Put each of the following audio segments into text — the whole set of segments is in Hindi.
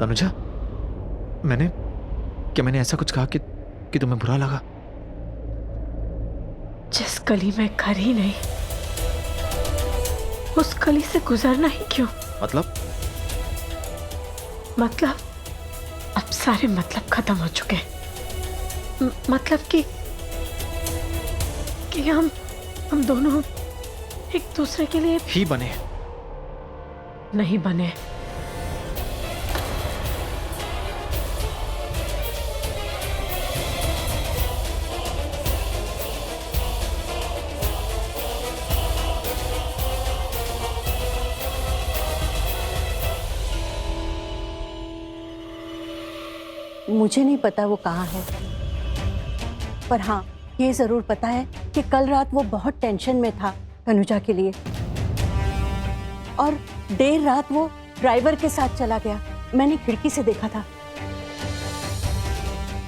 तनुजा, मैंने ऐसा कुछ कहा कि तुम्हें बुरा लगा? जिस गली में घर ही नहीं, उस गली से गुजरना ही क्यों? मतलब अब सारे मतलब खत्म हो चुके हैं। मतलब कि हम दोनों एक दूसरे के लिए ही बने नहीं बने। मुझे नहीं पता वो कहाँ है, पर हाँ ये जरूर पता है कि कल रात वो बहुत टेंशन में था तनुजा के लिए, और देर रात वो ड्राइवर के साथ चला गया। मैंने खिड़की से देखा था।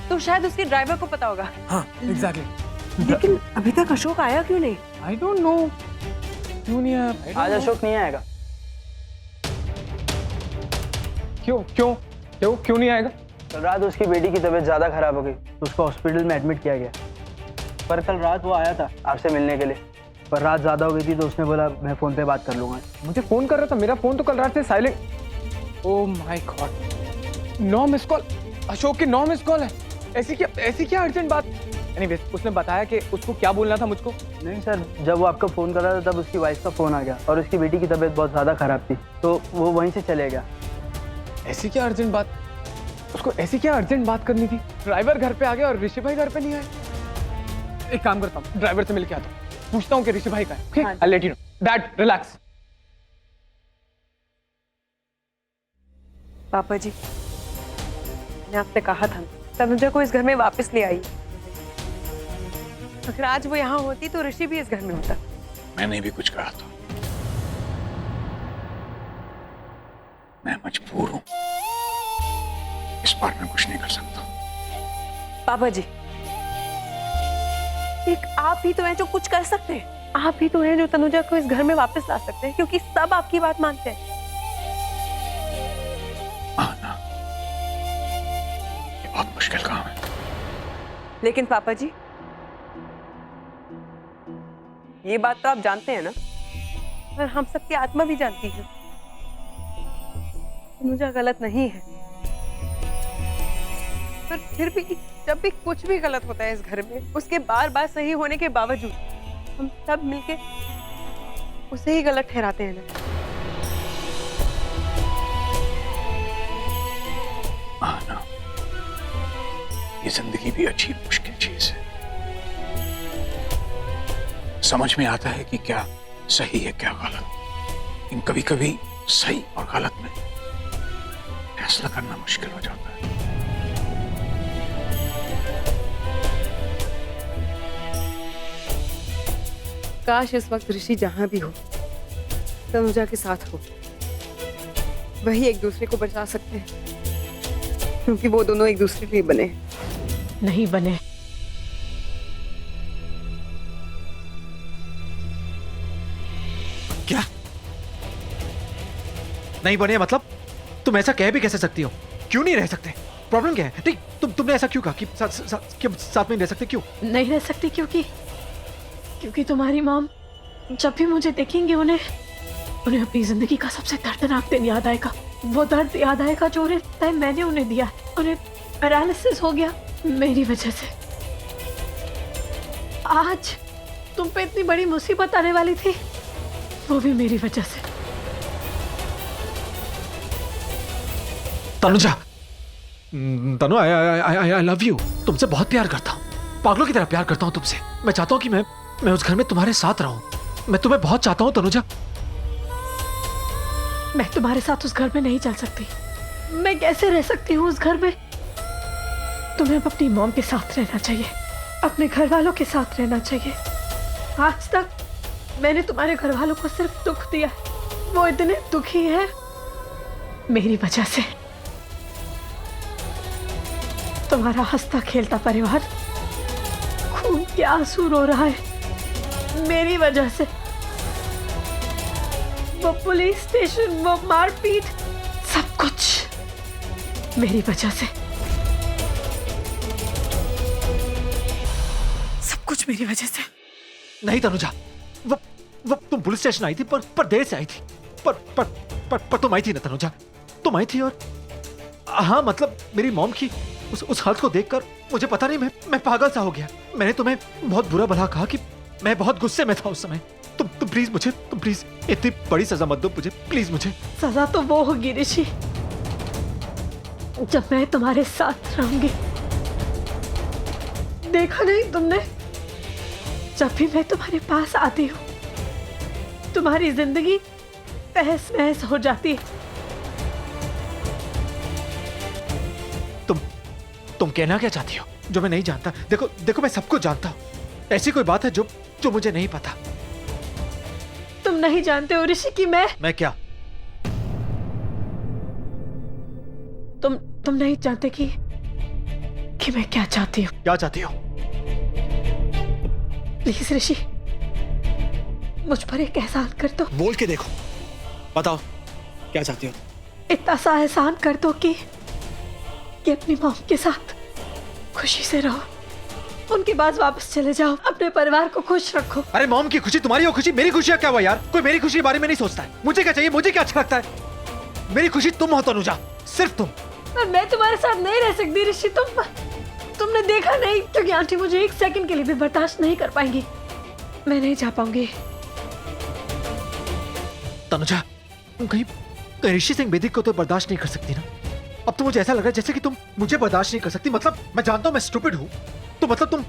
तो शायद उसके ड्राइवर को पता होगा। हाँ, एग्जैक्टली। लेकिन अभी तक अशोक आया क्यों नहीं? आई डोंट नो, क्यों नहीं आया? आज अशोक नहीं आएगा। क्यों नहीं आएगा? कल रात उसकी बेटी की तबीयत ज्यादा खराब हो गई तो उसको हॉस्पिटल में एडमिट किया गया। पर कल रात वो आया था आपसे मिलने के लिए, पर रात ज्यादा हो गई थी तो उसने बोला मैं फोन पे बात कर लूंगा। मुझे फोन कर रहा था, मेरा फोन तो कल रात से silent. Oh my God, 9 miss call. Ashok की 9 मिस कॉल है। ऐसी क्या अर्जेंट बात? एनीवेज, उसने बताया कि उसको क्या बोलना था मुझको। नहीं सर, जब वो आपका फोन कर रहा था तब उसकी वाइफ का फोन आ गया और उसकी बेटी की तबीयत बहुत ज्यादा खराब थी तो वो वहीं से चले गया। ऐसी क्या अर्जेंट बात? उसको ऐसी क्या अर्जेंट बात करनी थी? ड्राइवर घर पे आ गया और ऋषि भाई घर पे नहीं आए। एक काम करता हूँ, ड्राइवर से मिलके आता हूँ, पूछता हूँ कि ऋषि भाई का है। Okay? I'll let you know. Dad, relax. पापा जी, मैंने आपसे कहा था तनुजा को इस घर में वापस ले आई। अगर आज वो यहाँ होती तो ऋषि भी इस घर में होता। मैंने भी कुछ कहा था। मैं मजबूर हूं, इस बार मैं कुछ नहीं कर सकता। पापा जी, एक आप ही तो हैं जो कुछ कर सकते हैं। आप ही तो हैं जो तनुजा को इस घर में वापस ला सकते हैं, क्योंकि सब आपकी बात मानते हैं। आना, ये बहुत मुश्किल काम है। लेकिन पापा जी, ये बात तो आप जानते हैं ना, और हम सबकी आत्मा भी जानती है, तनुजा गलत नहीं है। पर फिर भी जब भी कुछ भी गलत होता है इस घर में, उसके बार बार सही होने के बावजूद हम सब मिलके उसे ही गलत ठहराते हैं ना। आना, ये जिंदगी भी अजीब मुश्किल चीज है। समझ में आता है कि क्या सही है क्या गलत, लेकिन कभी कभी सही और गलत में फैसला करना मुश्किल हो जाता है। काश इस वक्त ऋषि जहां भी हो तनुजा के साथ हो, वही एक दूसरे को बचा सकते हैं, क्योंकि वो दोनों एक दूसरे के लिए बने हैं। नहीं बने। क्या नहीं बने? मतलब तुम ऐसा कह भी कैसे सकती हो? क्यों नहीं रह सकते? प्रॉब्लम क्या है? नहीं, तुमने ऐसा क्यों कहा कि साथ में रह सकते? क्यों नहीं रह सकती? क्योंकि तुम्हारी मॉम जब भी मुझे देखेंगे उन्हें अपनी जिंदगी का सबसे दर्दनाक दिन याद आएगा। वो दर्द याद आएगा जो उन्हें मैंने उन्हें दिया। उन्हें पैरालिसिस हो गया मेरी वजह से। आज तुम पे इतनी बड़ी मुसीबत आने वाली थी, वो भी मेरी वजह से। तनुजा, तनु, आई लव यू। तुमसे बहुत प्यार करता हूँ, पागलों की तरह प्यार करता हूँ तुमसे। मैं चाहता हूँ कि मैं उस घर में तुम्हारे साथ रहूं। मैं तुम्हें बहुत चाहता हूँ तनुजा। मैं तुम्हारे साथ उस घर में नहीं चल सकती। मैं कैसे रह सकती हूँ उस घर में? तुम्हें अब अपनी मॉम के साथ रहना चाहिए, अपने घर वालों के साथ रहना चाहिए। आज तक मैंने तुम्हारे घर वालों को सिर्फ दुख दिया, वो इतने दुखी हैं मेरी वजह से। तुम्हारा हंसता खेलता परिवार खून के आंसू रो रहा है मेरी वजह से। वो पुलिस स्टेशन, वो मारपीट, सब कुछ मेरी वजह से। सब कुछ मेरी वजह से। नहीं तनुजा, वो तुम पुलिस स्टेशन आई थी पर देर से आई थी। पर तुम आई थी ना तनुजा, तुम आई थी। और हाँ मतलब मेरी मॉम की उस हालत को देखकर मुझे पता नहीं मैं पागल सा हो गया। मैंने तुम्हें बहुत बुरा भला कहा कि मैं बहुत गुस्से में था उस समय। तुम प्लीज इतनी बड़ी सजा मत दो मुझे, प्लीज मुझे। सजा तो वो होगी ऋषि जब मैं तुम्हारे साथ रहूंगी। देखा नहीं तुमने, जब भी मैं तुम्हारे पास आती हूँ तुम्हारी जिंदगी तहस नहस हो जाती है। तुम कहना क्या चाहती हो जो मैं नहीं जानता? देखो मैं सब कुछ जानता हूँ। ऐसी कोई बात है जो मुझे नहीं पता? तुम नहीं जानते हो ऋषि कि मैं क्या? तुम नहीं जानते कि मैं क्या चाहती हूँ। क्या चाहती हो? प्लीज ऋषि मुझ पर एक एहसान कर दो। बोल के देखो, बताओ क्या चाहती हो? इतना सा एहसान कर दो कि अपनी मॉम के साथ खुशी से रहो, उनके पास वापस चले जाओ, अपने परिवार को खुश रखो। अरे मॉम की खुशी तुम्हारी हो खुशी, मेरी खुशी क्या हुआ यार? कोई मेरी खुशी के बारे में नहीं सोचता है। मुझे क्या चाहिए, मुझे क्या अच्छा लगता है? मेरी खुशी तुम हो तनुजा, सिर्फ तुम। पर मैं तुम्हारे साथ नहीं रह सकती ऋषि। तुमने देखा नहीं, क्योंकि आंटी मुझे एक सेकंड के लिए भी बर्दाश्त नहीं कर पाएंगी। मैं नहीं जा पाऊंगी। तनुजा तुम कहीं ऋषि सिंह बेदी को तो बर्दाश्त नहीं कर सकती ना? अब तो मुझे ऐसा लग रहा है जैसे कि तुम मुझे बर्दाश्त नहीं कर सकती। मतलब मैं जानता हूँ मैं स्टूपिड हूँ, तो मतलब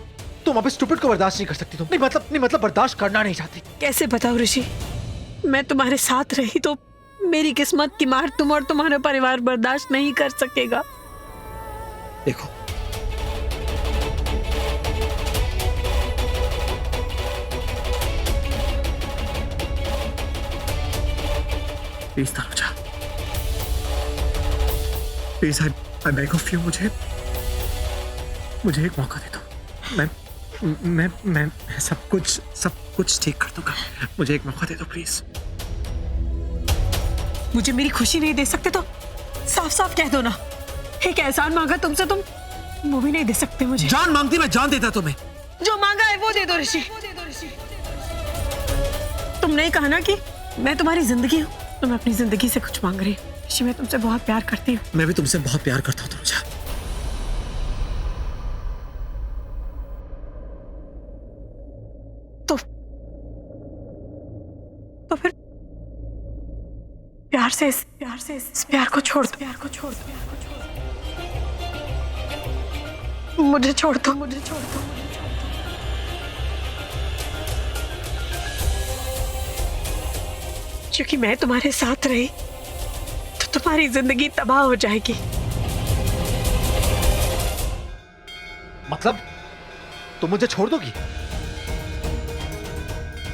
तुम अब स्टूपिड को बर्दाश्त नहीं कर सकती। तुम नहीं मतलब बर्दाश्त करना नहीं चाहती। कैसे बताओ ऋषि, मैं तुम्हारे साथ रही तो मेरी किस्मत की मार तुम और तुम्हारा परिवार बर्दाश्त नहीं कर सकेगा। देखो please Tanuja, please I beg of you, मुझे एक मौका दे दो। मैं सब कुछ ठीक कर दूंगा। मुझे एक मौका दे दो प्लीज। मुझे मेरी खुशी नहीं दे सकते तो साफ साफ कह दो ना। एक एहसान मांगा तुमसे, तुम वो भी नहीं दे सकते मुझे। जान मांगती मैं जान देता तुम्हें। जो मांगा है वो दे दो ऋषि। तुमने ही कहा ना कि मैं तुम्हारी जिंदगी हूँ, तो मैं अपनी जिंदगी से कुछ मांग रही हूँ। ऋषि मैं तुमसे बहुत प्यार करती हूँ। मैं भी तुमसे बहुत प्यार करता हूँ तनुजा। तो फिर प्यार से इस प्यार को छोड़ दो। मुझे छोड़ दो। क्योंकि मैं तुम्हारे साथ रही तो तुम्हारी जिंदगी तबाह हो जाएगी। मतलब तुम मुझे छोड़ दोगी?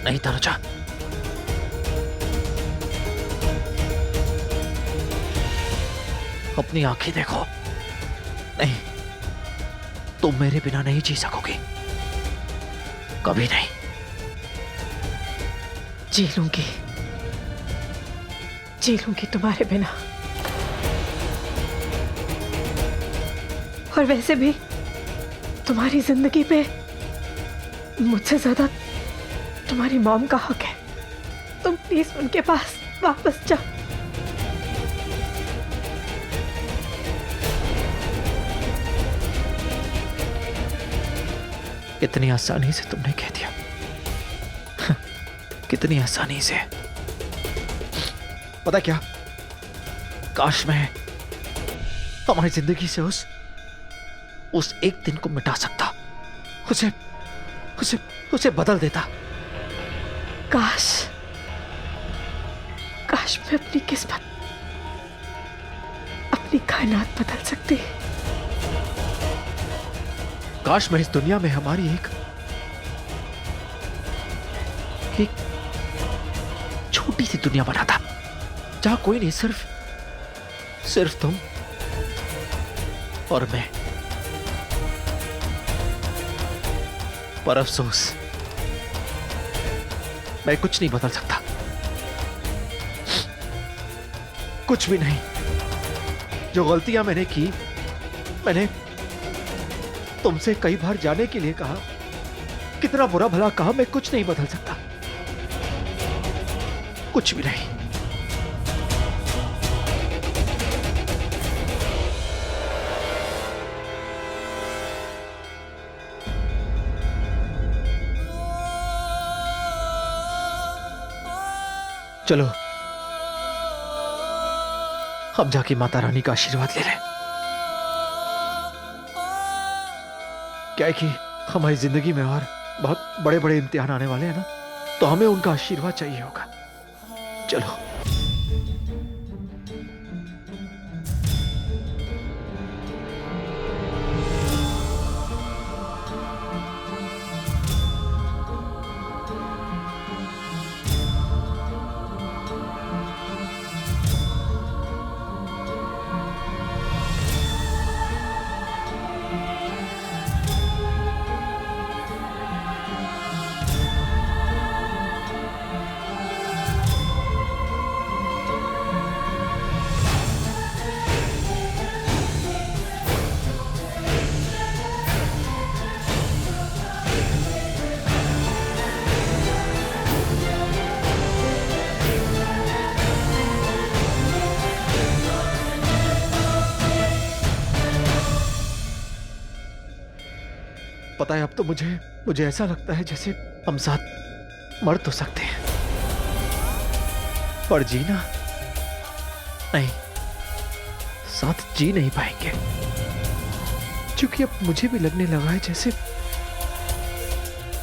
नहीं तनुजा, अपनी आंखें देखो। नहीं, तुम मेरे बिना नहीं जी सकोगी, कभी नहीं। जी लूंगी तुम्हारे बिना। और वैसे भी तुम्हारी जिंदगी पे मुझसे ज्यादा तुम्हारी मॉम का हक है। तुम प्लीज उनके पास वापस जाओ। कितनी आसानी से तुमने कह दिया, कितनी आसानी से। पता क्या, काश मैं हमारी जिंदगी से उस एक दिन को मिटा सकता, उसे बदल देता। काश मैं अपनी किस्मत, अपनी कायनात बदल सकती। काश मैं इस दुनिया में हमारी एक छोटी सी दुनिया बनाता, जहां कोई नहीं, सिर्फ तुम और मैं। पर अफसोस मैं कुछ नहीं बदल सकता, कुछ भी नहीं। जो गलतियां मैंने की, मैंने तुमसे कई बार जाने के लिए कहा, कितना बुरा भला कहा, मैं कुछ नहीं बदल सकता, कुछ भी नहीं। चलो हम जाके माता रानी का आशीर्वाद ले लें। क्या है कि हमारी जिंदगी में और बहुत बड़े बड़े इम्तिहान आने वाले हैं ना, तो हमें उनका आशीर्वाद चाहिए होगा। चलो। पता है, अब तो मुझे ऐसा लगता है जैसे हम साथ मर तो सकते हैं, पर जीना नहीं, साथ जी नहीं पाएंगे। क्योंकि अब मुझे भी लगने लगा है जैसे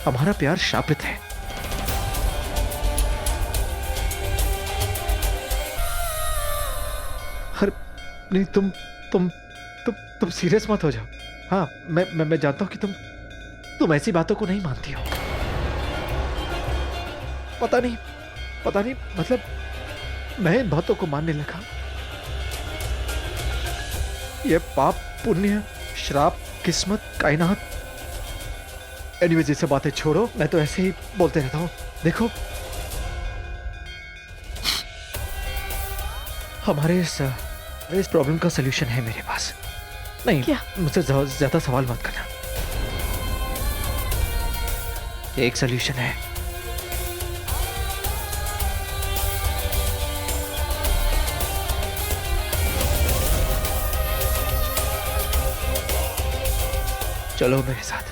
हमारा प्यार शापित है। हर नहीं, तुम सीरियस मत हो जाओ। हाँ, मैं जानता हूं कि तुम ऐसी बातों को नहीं मानती हो। पता नहीं मतलब मैं इन बातों को मानने लगा। ये पाप, पुण्य, श्राप, किस्मत, कायनात, एनीवे जैसे बातें छोड़ो, मैं तो ऐसे ही बोलते रहता हूं। देखो, हमारे इस प्रॉब्लम का सलूशन है मेरे पास। नहीं, क्या? मुझसे ज्यादा सवाल मत करना। एक सलूशन है। चलो मेरे साथ।